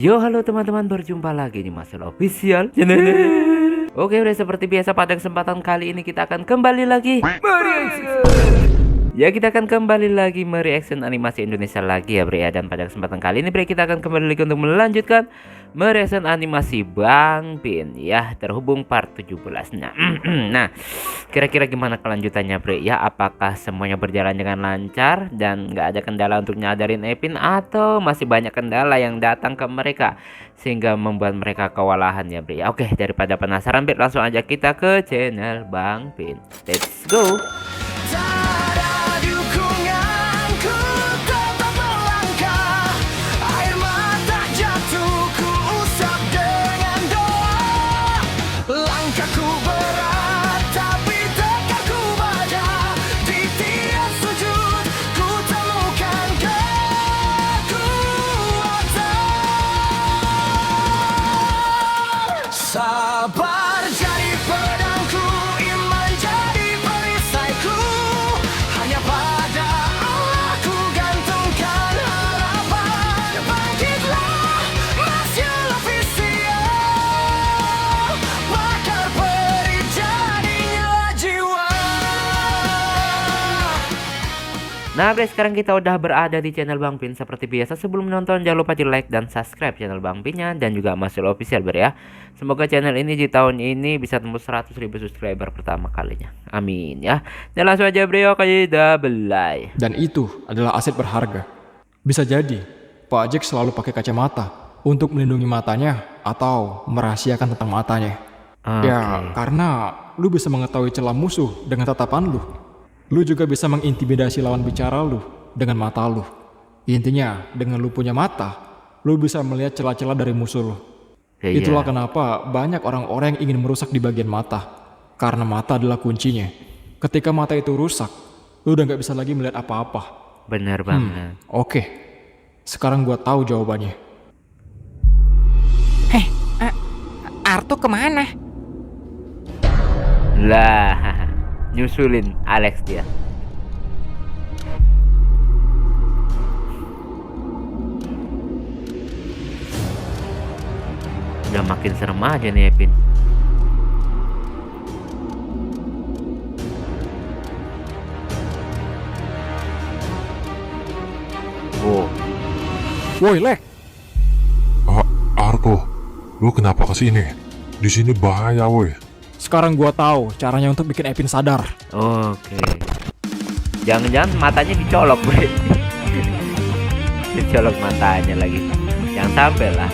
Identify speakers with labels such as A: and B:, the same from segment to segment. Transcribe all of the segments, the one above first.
A: Yo, halo teman-teman, berjumpa lagi di Masel Official Channel. Oke, udah seperti biasa pada kesempatan kali ini kita akan kembali lagi kita akan kembali lagi mereaction animasi Indonesia lagi ya, Bre. Dan pada kesempatan kali ini, Bre, kita akan kembali lagi untuk melanjutkan mereaction animasi Bang Pin ya, terhubung part 17. Nah, kira-kira gimana kelanjutannya, Bre? Ya, apakah semuanya berjalan dengan lancar dan nggak ada kendala untuk nyadarin Epin, atau masih banyak kendala yang datang ke mereka sehingga membuat mereka kewalahan ya, Bre? Oke, daripada penasaran, Bre, langsung aja kita ke channel Bang Pin. Let's go.
B: Sabar jadi pedangku, iman jadi perisaiku. Hanya pada Allah ku gantungkan harapan. Bangkitlah, Masel Official, bakar peri jadinya jiwa.
A: Nah, Bre, sekarang kita udah berada di channel Bang Pin. Seperti biasa, sebelum menonton jangan lupa di like dan subscribe channel Bang Pinnya dan juga Masel Official, Bre, ya. Semoga channel ini di tahun ini bisa tembus 100.000 subscriber pertama kalinya. Amin ya. Dan langsung aja, Bre, oke, double.
C: Dan itu adalah aset berharga. Bisa jadi Pak Jack selalu pakai kacamata untuk melindungi matanya atau merahasiakan tentang matanya. Ya, karena lu bisa mengetahui celah musuh dengan tatapan lu. Lu juga bisa mengintimidasi lawan bicara lu dengan mata lu. Intinya, dengan lu punya mata, lu bisa melihat celah-celah dari musuh lu. Itulah kenapa banyak orang-orang yang ingin merusak di bagian mata. Karena mata adalah kuncinya. Ketika mata itu rusak, lu udah gak bisa lagi melihat apa-apa.
A: Bener banget.
C: Oke, sekarang gua tahu jawabannya.
D: Arto kemana?
A: Lah, nyusulin Alex dia. Udah makin serem aja nih, Epin. Wow.
C: Woi, Lek!
E: Arto, lu kenapa kesini? Di sini bahaya, woi.
C: Sekarang gua tahu caranya untuk bikin Epin sadar.
A: Oke. Jangan-jangan matanya dicolok, Bre. Dicolok matanya lagi. Jangan sampai lah.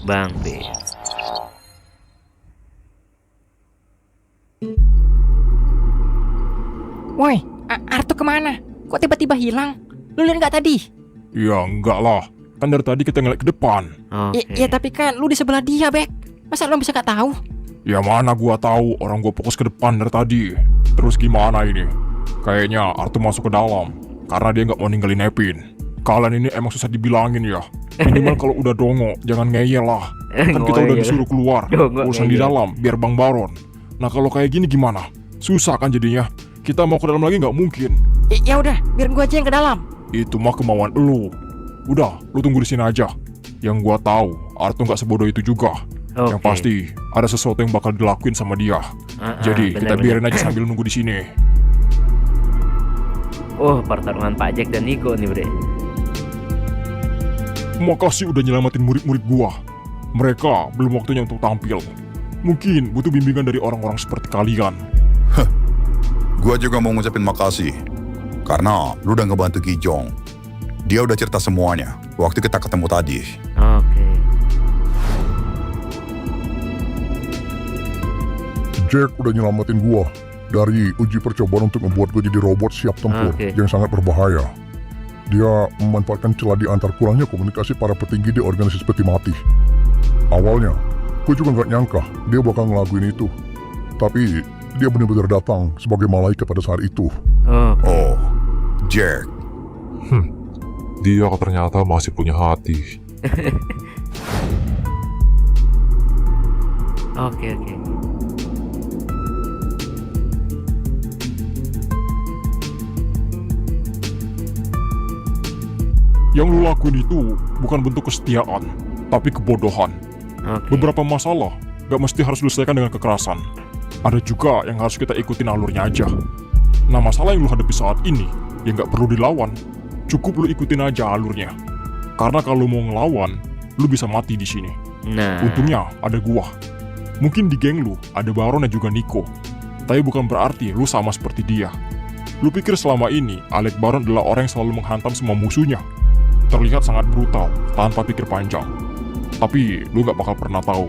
A: Bang Pin.
D: Woi, Arto kemana? Kok tiba-tiba hilang? Lu lihat nggak tadi?
E: Ya enggak lah, kan dari tadi kita ngeliat ke depan.
A: Oke.
D: Ya tapi kan lu di sebelah dia, Bek. Masa lu bisa nggak tahu?
E: Ya mana gua tahu, orang gua fokus ke depan dari tadi. Terus gimana ini? Kayaknya Arto masuk ke dalam, karena dia nggak mau ninggalin Epin. Kalian ini emang susah dibilangin ya. Minimal kalau udah dongo, jangan ngeyel lah. Kan kita udah disuruh keluar,
A: Dongo
E: urusan di
A: ngeyel.
E: dalam, biar Bang Baron. Nah kalau kayak gini gimana? Susah kan jadinya. Kita mau ke dalam lagi nggak mungkin.
D: Ya udah, biar gua aja yang ke dalam.
E: Itu mah kemauan lu. Udah, lu tunggu di sini aja. Yang gua tahu, Arto nggak sebodoh itu juga. Yang
A: Oke.
E: pasti ada sesuatu yang bakal dilakuin sama dia. Jadi kita biarin aja sambil nunggu di sini.
A: Oh, pertarungan Pak Jack dan Nico nih, Bre.
E: Makasih udah nyelamatin murid-murid gua. Mereka belum waktunya untuk tampil. Mungkin butuh bimbingan dari orang-orang seperti kalian.
F: Gua juga mau ngucapin makasih karena lu udah ngebantu Kijong. Dia udah cerita semuanya waktu kita ketemu tadi.
A: Oke.
G: Jack udah nyelamatin gua dari uji percobaan untuk membuat gua jadi robot siap tempur
A: Oke.
G: yang sangat berbahaya. Dia memanfaatkan celah di antar kurangnya komunikasi para petinggi di organisasi peti mati. Awalnya, gua juga nggak nyangka dia bakal ngelakuin itu. Tapi dia benar-benar datang sebagai malaikat pada saat itu.
F: Oh, Jack.
E: Dia ternyata masih punya hati.
A: Oke.
E: Yang lu lakuin itu bukan bentuk kesetiaan, tapi kebodohan.
A: Oke.
E: Beberapa masalah gak mesti harus diselesaikan dengan kekerasan. Ada juga yang harus kita ikutin alurnya aja. Nah, masalah yang lu hadapi saat ini ya gak perlu dilawan. Cukup lu ikutin aja alurnya. Karena kalau mau ngelawan, lu bisa mati di sini.
A: Nah,
E: Untungnya ada gua. Mungkin di geng lu ada Baron dan juga Nico. Tapi bukan berarti lu sama seperti dia. Lu pikir selama ini Alec Baron adalah orang yang selalu menghantam semua musuhnya? Terlihat sangat brutal, tanpa pikir panjang. Tapi lu gak bakal pernah tahu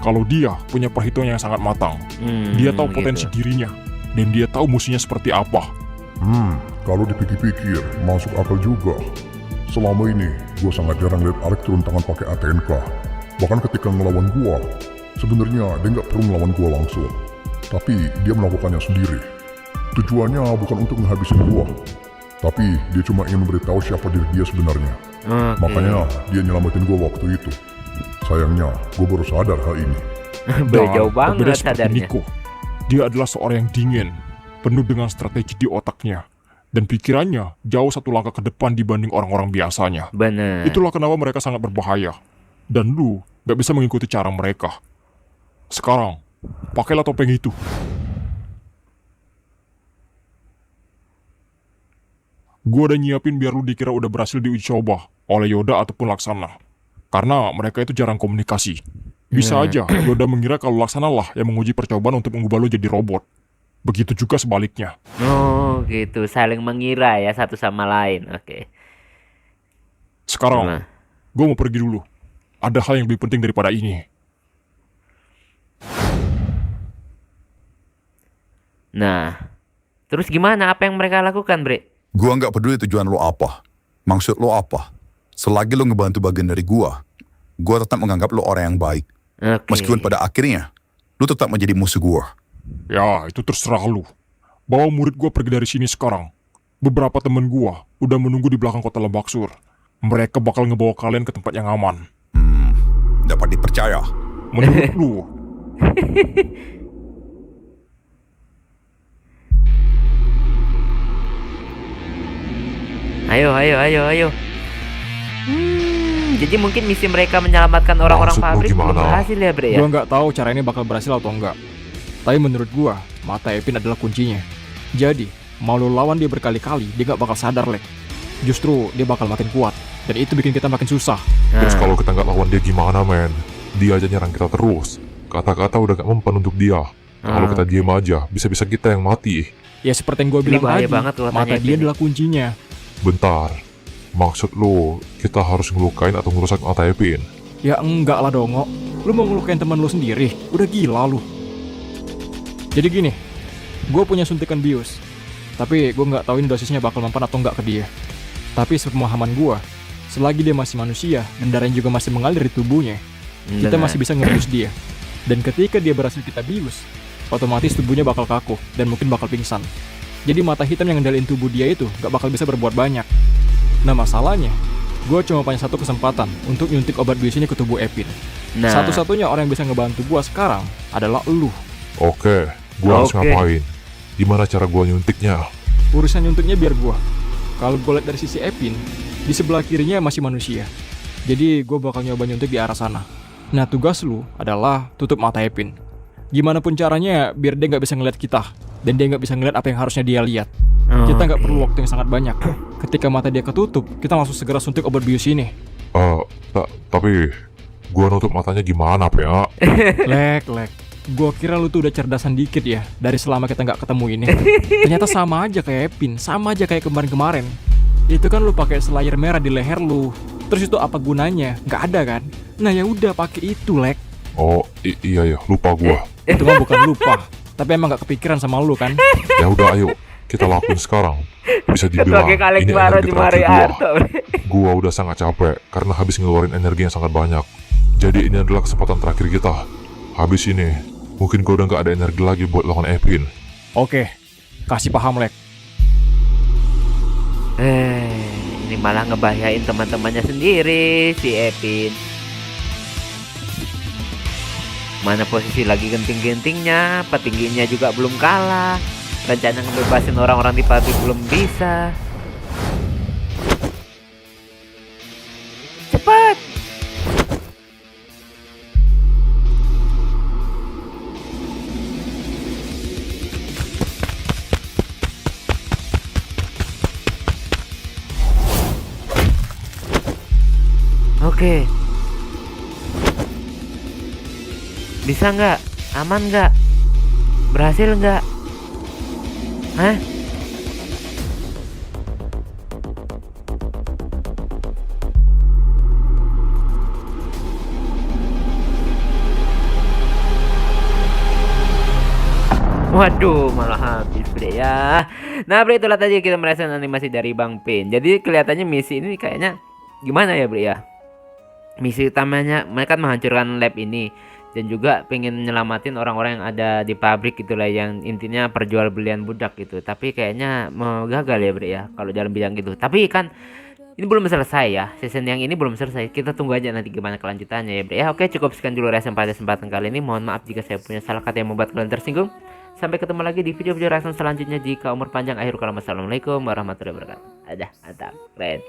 E: kalau dia punya perhitungan yang sangat matang. Dia tahu potensi
A: gitu.
E: dirinya, dan dia tahu musuhnya seperti apa.
G: Kalau dipikir-pikir, masuk akal juga. Selama ini, gue sangat jarang lihat Alec turun tangan pakai ATNK. Bahkan ketika ngelawan gue, sebenarnya dia nggak perlu ngelawan gue langsung. Tapi dia melakukannya sendiri. Tujuannya bukan untuk menghabisin gue, tapi dia cuma ingin memberitahu siapa diri dia sebenarnya.
A: Oke.
G: Makanya dia nyelamatin gue waktu itu. Sayangnya, gue baru sadar hal ini.
A: Jauh
E: berbeda
A: banget
E: seperti
A: sadarnya.
E: Nico. Dia adalah seorang yang dingin, penuh dengan strategi di otaknya, dan pikirannya jauh satu langkah ke depan dibanding orang-orang biasanya.
A: Bener.
E: Itulah kenapa mereka sangat berbahaya. Dan lu gak bisa mengikuti cara mereka. Sekarang, pakailah topeng itu. Gua udah nyiapin biar lu dikira udah berhasil diuji coba oleh Yoda ataupun Laksana. Karena mereka itu jarang komunikasi. Bisa aja Yoda mengira kalau Laksana lah yang menguji percobaan untuk mengubah lu jadi robot. Begitu juga sebaliknya.
A: Oh gitu, saling mengira ya satu sama lain. Oke.
E: Sekarang,
A: Nah.
E: gue mau pergi dulu. Ada hal yang lebih penting daripada ini.
A: Nah, terus gimana? Apa yang mereka lakukan, Bre?
F: Gua nggak peduli tujuan lo apa. Maksud lo apa. Selagi lo ngebantu bagian dari gua tetap menganggap lo orang yang baik.
A: Oke.
F: Meskipun pada akhirnya, lo tetap menjadi musuh gua.
E: Ya, itu terserah lu. Bawa murid gua pergi dari sini sekarang. Beberapa temen gua udah menunggu di belakang kota Lebaksur. Mereka bakal ngebawa kalian ke tempat yang aman.
F: Dapat dipercaya.
E: Menurut lu,
A: Ayo. Jadi mungkin misi mereka menyelamatkan orang-orang
E: Maksud lu
A: pabrik belum
E: gimana?
A: berhasil ya, Bre ya?
C: Gua nggak tahu cara ini bakal berhasil atau enggak. Tapi menurut gua, mata Epin adalah kuncinya. Jadi, mau lu lawan dia berkali-kali, dia nggak bakal sadar, Lek. Justru dia bakal makin kuat. Dan itu bikin kita makin susah.
E: terus kalau kita nggak lawan dia gimana, men? Dia aja nyerang kita terus. Kata-kata udah gak mempan untuk dia. Kalau kita diem aja, bisa-bisa kita yang mati.
C: Ya seperti yang gua
A: Ini
C: bilang
A: bahaya
C: tadi,
A: banget tuh katanya
C: mata dia
A: Epin.
C: adalah kuncinya.
E: Bentar, maksud lu kita harus ngelukain atau ngerusak mata Epin?
C: Ya enggak lah dongo. Lu mau ngelukain teman lu sendiri? Udah gila lu. Jadi gini, gue punya suntikan bius. Tapi gue nggak tahu ini dosisnya bakal mempan atau nggak ke dia. Tapi sepemahaman gue, selagi dia masih manusia dan darahnya juga masih mengalir di tubuhnya, kita
A: Benar.
C: masih bisa ngebius dia. Dan ketika dia berhasil kita bius, otomatis tubuhnya bakal kaku dan mungkin bakal pingsan. Jadi mata hitam yang ngendalin tubuh dia itu nggak bakal bisa berbuat banyak. Nah masalahnya, gue cuma punya satu kesempatan untuk nyuntik obat bius ini ke tubuh Epin.
A: Nah,
C: Satu-satunya orang yang bisa ngebantu gue sekarang adalah lu.
E: Oke, gua harus
A: Oke.
E: ngapain? Gimana cara gua nyuntiknya?
C: Urusan nyuntiknya biar gua. Kalau gue lihat dari sisi Epin, di sebelah kirinya masih manusia. Jadi gue bakal nyoba nyuntik di arah sana. Nah tugas lu adalah tutup mata Epin. Gimana pun caranya biar dia nggak bisa ngeliat kita. Dan dia nggak bisa ngeliat apa yang harusnya dia lihat. Kita nggak perlu waktu yang sangat banyak. Ketika mata dia ketutup, kita langsung segera suntik obat bius ini.
E: Tapi gua nutup matanya gimana, ya?
C: Lek. Gua kira lu tuh udah cerdasan dikit ya dari selama kita nggak ketemu ini. Ternyata sama aja kayak Epin, sama aja kayak kemarin-kemarin. Itu kan lu pakai selayar merah di leher lu. Terus itu apa gunanya? Nggak ada kan? Nah ya udah pakai itu, Lek.
E: Oh, iya, lupa gua.
C: Itu mah bukan lupa, tapi emang gak kepikiran sama lu kan?
E: Ya udah, ayo kita lakuin sekarang. Bisa dibilang
A: Sebagai kaleng
E: ini
A: baru
E: energi
A: di
E: terakhir
A: Mari
E: gua.
A: Arto.
E: Gua udah sangat capek karena habis ngeluarin energi yang sangat banyak. Jadi ini adalah kesempatan terakhir kita. Habis ini, mungkin gua udah gak ada energi lagi buat lawan Epin.
C: Oke, kasih paham, Lek.
A: Ini malah ngebahayain teman-temannya sendiri si Epin. Mana posisi lagi genting-gentingnya, petingginya juga belum kalah. Rencana ngebebasin orang-orang di pabrik belum bisa. Oke. Bisa nggak? Aman nggak? Berhasil nggak? Hah? Waduh, malah habis bre ya. Nah bre, itulah tadi kita merasakan animasi dari Bang Pin. Jadi kelihatannya misi ini kayaknya gimana ya bre ya. Misi utamanya mereka kan menghancurkan lab ini dan juga pengen nyelamatin orang-orang yang ada di pabrik gitulah, yang intinya perjualbelian budak gitu. Tapi kayaknya mau gagal ya bre ya kalau dalam bidang gitu. Tapi kan ini belum selesai ya, season yang ini belum selesai. Kita tunggu aja nanti gimana kelanjutannya ya bre ya. Oke, cukup sekian dulu reaction pada kesempatan kali ini. Mohon maaf jika saya punya salah kata yang membuat kalian tersinggung. Sampai ketemu lagi di video-video reaction selanjutnya. Jika umur panjang, akhir kalam, wassalamualaikum warahmatullahi wabarakatuh. Ada, mantap, keren.